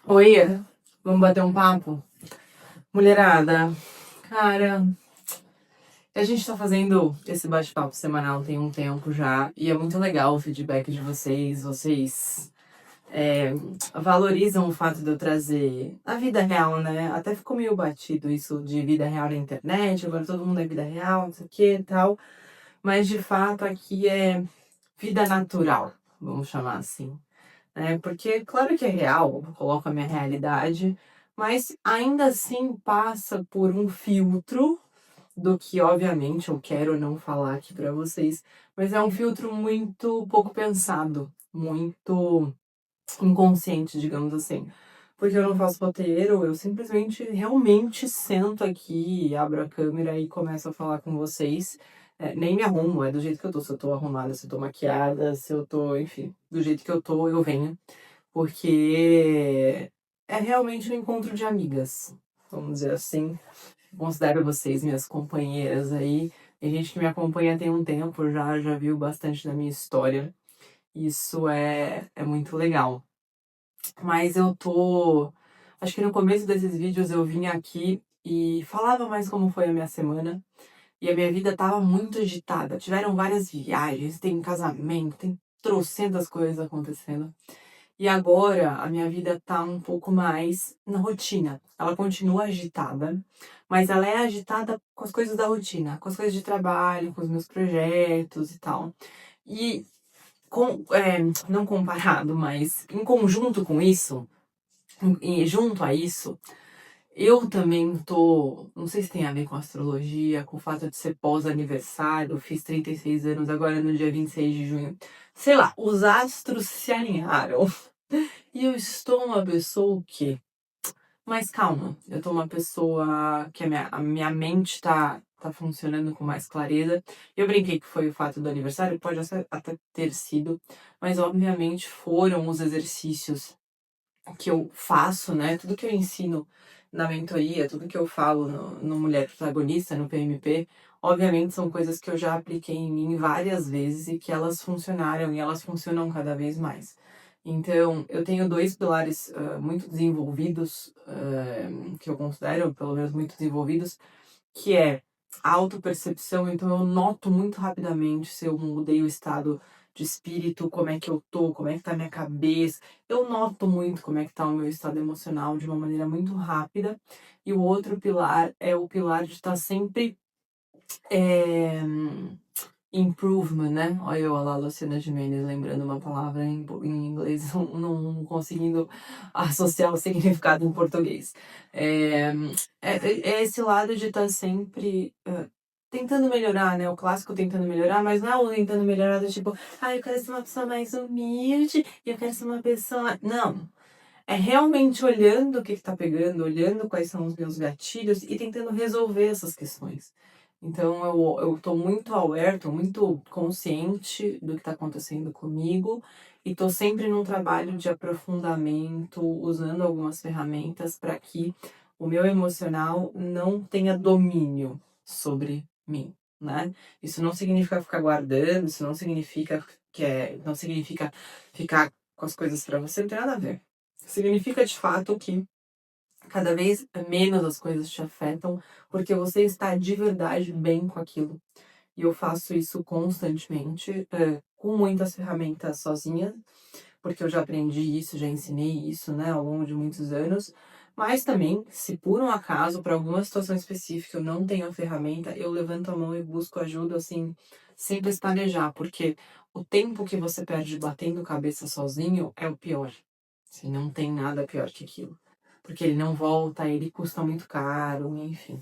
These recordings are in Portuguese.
Oi, vamos bater um papo? Mulherada, cara, a gente tá fazendo esse bate-papo semanal tem um tempo já, e é muito legal o feedback de vocês. Vocês valorizam o fato de eu trazer a vida real, né? Até ficou meio batido isso de vida real na internet, agora todo mundo é vida real, não sei o que e tal, mas de fato aqui é vida natural, vamos chamar assim. Porque, claro que é real, eu coloco a minha realidade, mas ainda assim passa por um filtro do que, obviamente, eu quero não falar aqui pra vocês, mas é um filtro muito pouco pensado, muito inconsciente, digamos assim. Porque eu não faço roteiro, eu simplesmente realmente sento aqui, abro a câmera e começo a falar com vocês. Nem me arrumo, é do jeito que eu tô. Se eu tô arrumada, se eu tô maquiada, se eu tô, enfim, do jeito que eu tô, eu venho. Porque é realmente um encontro de amigas, vamos dizer assim. Considero vocês minhas companheiras aí. Tem gente que me acompanha tem um tempo já viu bastante da minha história. Isso é muito legal. Mas eu tô. Acho que no começo desses vídeos eu vim aqui e falava mais como foi a minha semana. E a minha vida tava muito agitada. Tiveram várias viagens, tem casamento, tem trocentas coisas acontecendo. E agora a minha vida tá um pouco mais na rotina. Ela continua agitada, mas ela é agitada com as coisas da rotina, com as coisas de trabalho, com os meus projetos e tal. E não comparado, mas em conjunto com isso, e junto a isso, eu também tô. Não sei se tem a ver com astrologia, com o fato de ser pós-aniversário. Eu fiz 36 anos agora no dia 26 de junho. Sei lá, os astros se alinharam. E eu estou uma pessoa o quê? Mais calma. Eu tô uma pessoa que a minha mente tá funcionando com mais clareza. Eu brinquei que foi o fato do aniversário, pode até ter sido, mas obviamente foram os exercícios que eu faço, né? Tudo que eu ensino na mentoria, tudo que eu falo no Mulher Protagonista, no PMP, obviamente são coisas que eu já apliquei em mim várias vezes e que elas funcionaram e elas funcionam cada vez mais. Então, eu tenho dois pilares muito desenvolvidos, que eu considero, pelo menos, muito desenvolvidos, que é a autopercepção. Então eu noto muito rapidamente se eu mudei o estado de espírito, como é que eu tô, como é que tá a minha cabeça. Eu noto muito como é que tá o meu estado emocional de uma maneira muito rápida. E o outro pilar é o pilar de estar sempre é, improvement, né? Olha eu, a lá, Luciana Gimenez, lembrando uma palavra em inglês, não conseguindo associar o significado em português. É, é esse lado de estar sempre tentando melhorar, né? O clássico tentando melhorar, mas não é o tentando melhorar do tipo, eu quero ser uma pessoa mais humilde e eu quero ser uma pessoa. Não. É realmente olhando o que está pegando, olhando quais são os meus gatilhos e tentando resolver essas questões. Então eu tô muito aware, tô muito consciente do que está acontecendo comigo e tô sempre num trabalho de aprofundamento, usando algumas ferramentas para que o meu emocional não tenha domínio sobre mim, né? Isso não significa ficar guardando, isso não significa não significa ficar com as coisas para você, não tem nada a ver. Significa de fato que cada vez menos as coisas te afetam, porque você está de verdade bem com aquilo. E eu faço isso constantemente, com muitas ferramentas sozinha, porque eu já aprendi isso, já ensinei isso, né, ao longo de muitos anos. Mas também, se por um acaso, para alguma situação específica, eu não tenho a ferramenta, eu levanto a mão e busco ajuda, assim, sem pestanejar, porque o tempo que você perde batendo cabeça sozinho é o pior. Assim, não tem nada pior que aquilo. Porque ele não volta, ele custa muito caro, enfim.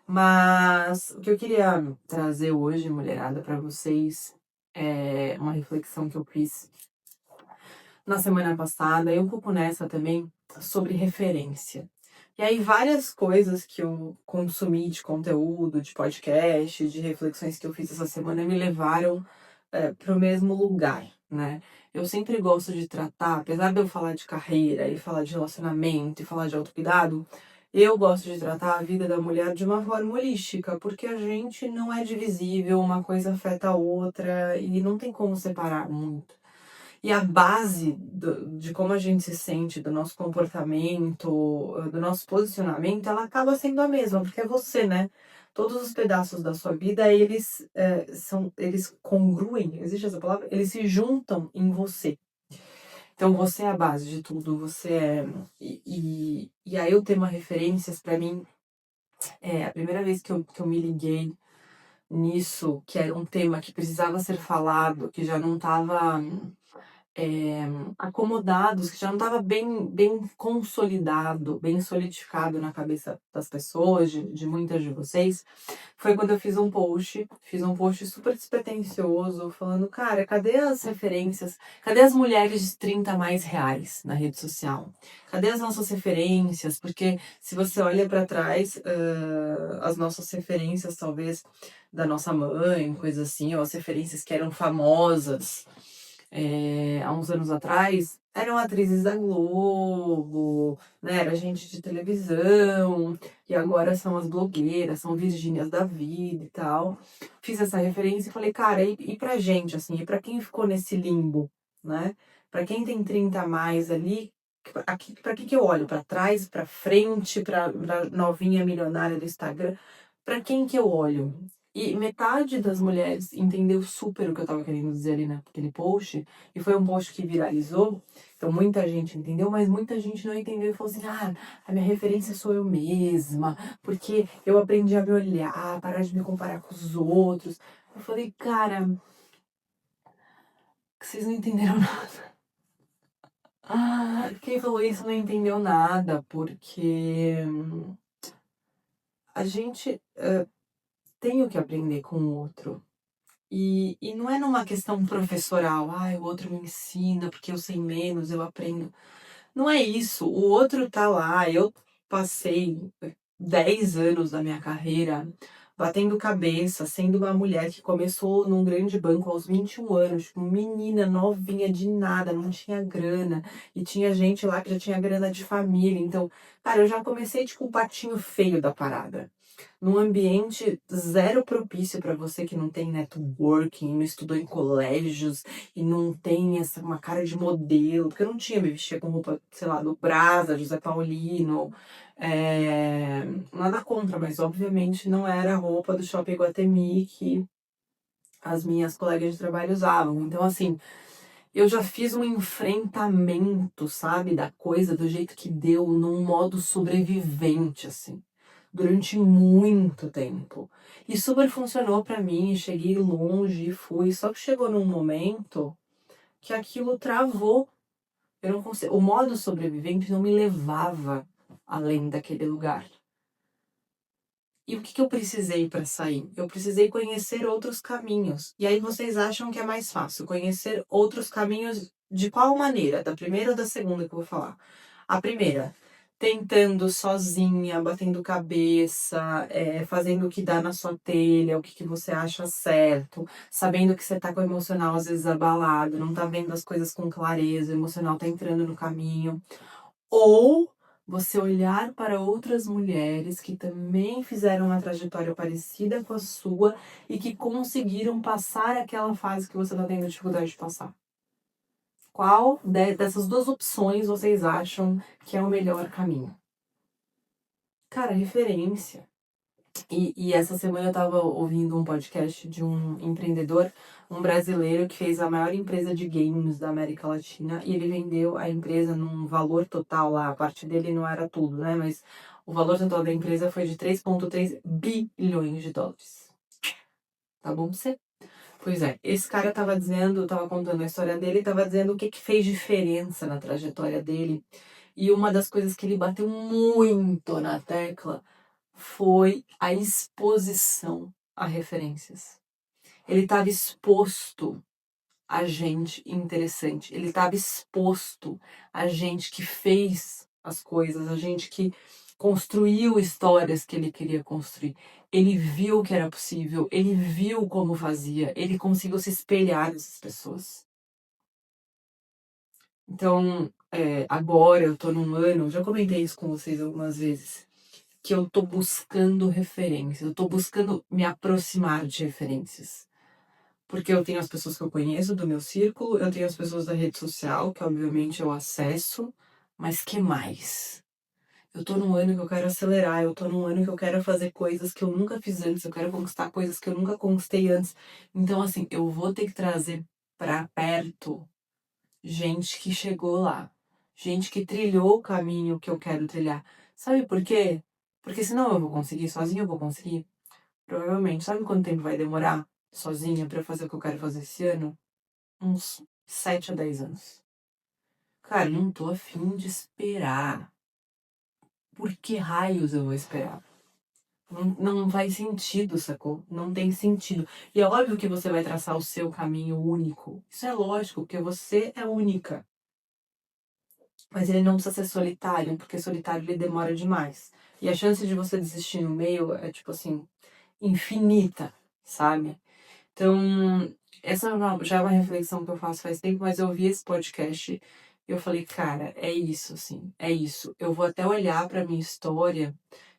Mas o que eu queria trazer hoje, mulherada, para vocês é uma reflexão que eu fiz na semana passada. Eu fico nessa também sobre referência. E aí, várias coisas que eu consumi de conteúdo, de podcast, de reflexões que eu fiz essa semana me levaram para o mesmo lugar, né? Eu sempre gosto de tratar, apesar de eu falar de carreira e falar de relacionamento e falar de autocuidado, eu gosto de tratar a vida da mulher de uma forma holística, porque a gente não é divisível, uma coisa afeta a outra e não tem como separar muito. E a base de como a gente se sente, do nosso comportamento, do nosso posicionamento, ela acaba sendo a mesma, porque é você, né? Todos os pedaços da sua vida, eles congruem, existe essa palavra? Eles se juntam em você. Então você é a base de tudo, você é. E aí o tema referências, para mim, é a primeira vez que eu me liguei nisso, que era um tema que precisava ser falado, que já não estava acomodados, que já não estava bem consolidado, bem solidificado na cabeça das pessoas, de muitas de vocês, foi quando eu fiz um post super despretensioso, falando, cara, cadê as referências? Cadê as mulheres de 30 mais reais na rede social? Cadê as nossas referências? Porque se você olha para trás, as nossas referências, talvez, da nossa mãe, coisa assim, ou as referências que eram famosas, há uns anos atrás, eram atrizes da Globo, né? Era gente de televisão, e agora são as blogueiras, são Virgínias da vida e tal. Fiz essa referência e falei, cara, e pra gente, assim, e pra quem ficou nesse limbo, né? Pra quem tem 30 a mais ali, pra que eu olho? Pra trás, pra frente, pra novinha milionária do Instagram? Pra quem que eu olho? E metade das mulheres entendeu super o que eu tava querendo dizer ali naquele post, e foi um post que viralizou, então muita gente entendeu, mas muita gente não entendeu e falou assim, ah, a minha referência sou eu mesma, porque eu aprendi a me olhar, parar de me comparar com os outros. Eu falei, cara, vocês não entenderam nada. Ah, quem falou isso não entendeu nada, porque a gente tem o que aprender com o outro. E não é numa questão professoral, o outro me ensina porque eu sei menos, eu aprendo. Não é isso. O outro tá lá. Eu passei 10 anos da minha carreira batendo cabeça, sendo uma mulher que começou num grande banco aos 21 anos, tipo, menina novinha de nada, não tinha grana. E tinha gente lá que já tinha grana de família. Então, cara, eu já comecei tipo o patinho feio da parada, num ambiente zero propício para você que não tem networking, não estudou em colégios e não tem uma cara de modelo, porque eu não tinha me vestir com roupa, sei lá, do Brasa, José Paulino, nada contra, mas obviamente não era a roupa do Shopping Iguatemi que as minhas colegas de trabalho usavam. Então, assim, eu já fiz um enfrentamento, sabe, da coisa do jeito que deu, num modo sobrevivente, assim, durante muito tempo. E super funcionou pra mim, cheguei longe e fui. Só que chegou num momento que aquilo travou. Eu não consigo, o modo sobrevivente não me levava além daquele lugar. E o que eu precisei para sair? Eu precisei conhecer outros caminhos. E aí vocês acham que é mais fácil conhecer outros caminhos de qual maneira? Da primeira ou da segunda que eu vou falar? A primeira, tentando sozinha, batendo cabeça, fazendo o que dá na sua telha, o que você acha certo, sabendo que você tá com o emocional às vezes abalado, não tá vendo as coisas com clareza, o emocional tá entrando no caminho. Ou você olhar para outras mulheres que também fizeram uma trajetória parecida com a sua e que conseguiram passar aquela fase que você está tendo dificuldade de passar. Qual dessas duas opções vocês acham que é o melhor caminho? Cara, referência. E essa semana eu estava ouvindo um podcast de um empreendedor, um brasileiro que fez a maior empresa de games da América Latina, e ele vendeu a empresa num valor total lá, a parte dele não era tudo, né? Mas o valor total da empresa foi de 3,3 bilhões de dólares. Tá bom pra você? Pois é, esse cara tava contando a história dele, tava dizendo o que fez diferença na trajetória dele. E uma das coisas que ele bateu muito na tecla foi a exposição a referências. Ele estava exposto a gente interessante, ele estava exposto a gente que fez as coisas, a gente que construiu histórias que ele queria construir. Ele viu que era possível, ele viu como fazia, ele conseguiu se espelhar nessas pessoas. Então, agora eu tô num ano, já comentei isso com vocês algumas vezes, que eu tô buscando referências, eu tô buscando me aproximar de referências. Porque eu tenho as pessoas que eu conheço do meu círculo, eu tenho as pessoas da rede social, que obviamente eu acesso, mas que mais? Eu tô num ano que eu quero acelerar, eu tô num ano que eu quero fazer coisas que eu nunca fiz antes, eu quero conquistar coisas que eu nunca conquistei antes. Então, assim, eu vou ter que trazer pra perto gente que chegou lá, gente que trilhou o caminho que eu quero trilhar. Sabe por quê? Porque senão eu vou conseguir, sozinho eu vou conseguir. Provavelmente. Sabe quanto tempo vai demorar sozinha pra fazer o que eu quero fazer esse ano? Uns 7 a 10 anos. Cara, não tô afim de esperar. Por que raios eu vou esperar? Não faz sentido, sacou? Não tem sentido. E é óbvio que você vai traçar o seu caminho único. Isso é lógico, porque você é única. Mas ele não precisa ser solitário, porque solitário ele demora demais. E a chance de você desistir no meio é, tipo assim, infinita, sabe? Então, essa já é uma reflexão que eu faço faz tempo, mas eu vi esse podcast e eu falei, cara, é isso, assim, é isso. Eu vou até olhar para minha história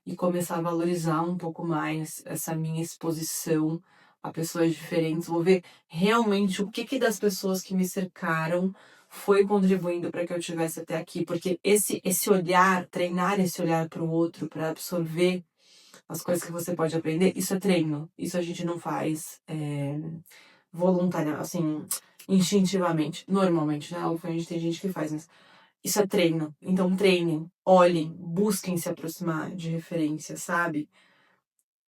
e começar a valorizar um pouco mais essa minha exposição a pessoas diferentes. Vou ver realmente o que das pessoas que me cercaram foi contribuindo para que eu tivesse até aqui, porque esse olhar, treinar esse olhar para o outro, para absorver as coisas que você pode aprender, isso é treino. Isso a gente não faz voluntariamente, assim, instintivamente. Normalmente, né? Obviamente tem gente que faz, mas isso é treino. Então treinem, olhem, busquem se aproximar de referência, sabe?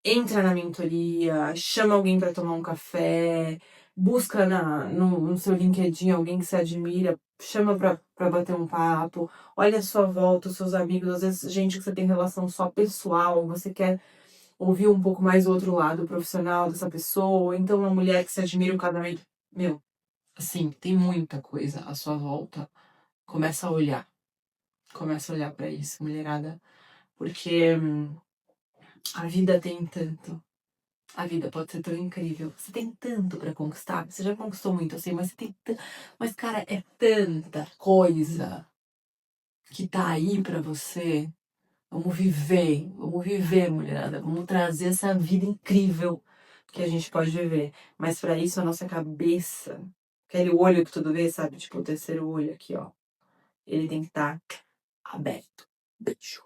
Entra na mentoria, chama alguém para tomar um café, busca no seu LinkedIn alguém que você admira, chama pra bater um papo, olha a sua volta, os seus amigos, às vezes gente que você tem relação só pessoal, você quer ouvir um pouco mais o outro lado profissional dessa pessoa, ou então uma mulher que se admira um casamento. Meu, assim, tem muita coisa à sua volta. Começa a olhar pra isso, mulherada, porque a vida tem tanto. A vida pode ser tão incrível. Você tem tanto pra conquistar. Você já conquistou muito, eu sei, mas você tem mas cara, é tanta coisa que tá aí pra você. Vamos viver, mulherada. Vamos trazer essa vida incrível que a gente pode viver. Mas pra isso, a nossa cabeça, aquele olho que tudo vê, sabe? Tipo o terceiro olho aqui, ó. Ele tem que estar aberto. Beijo.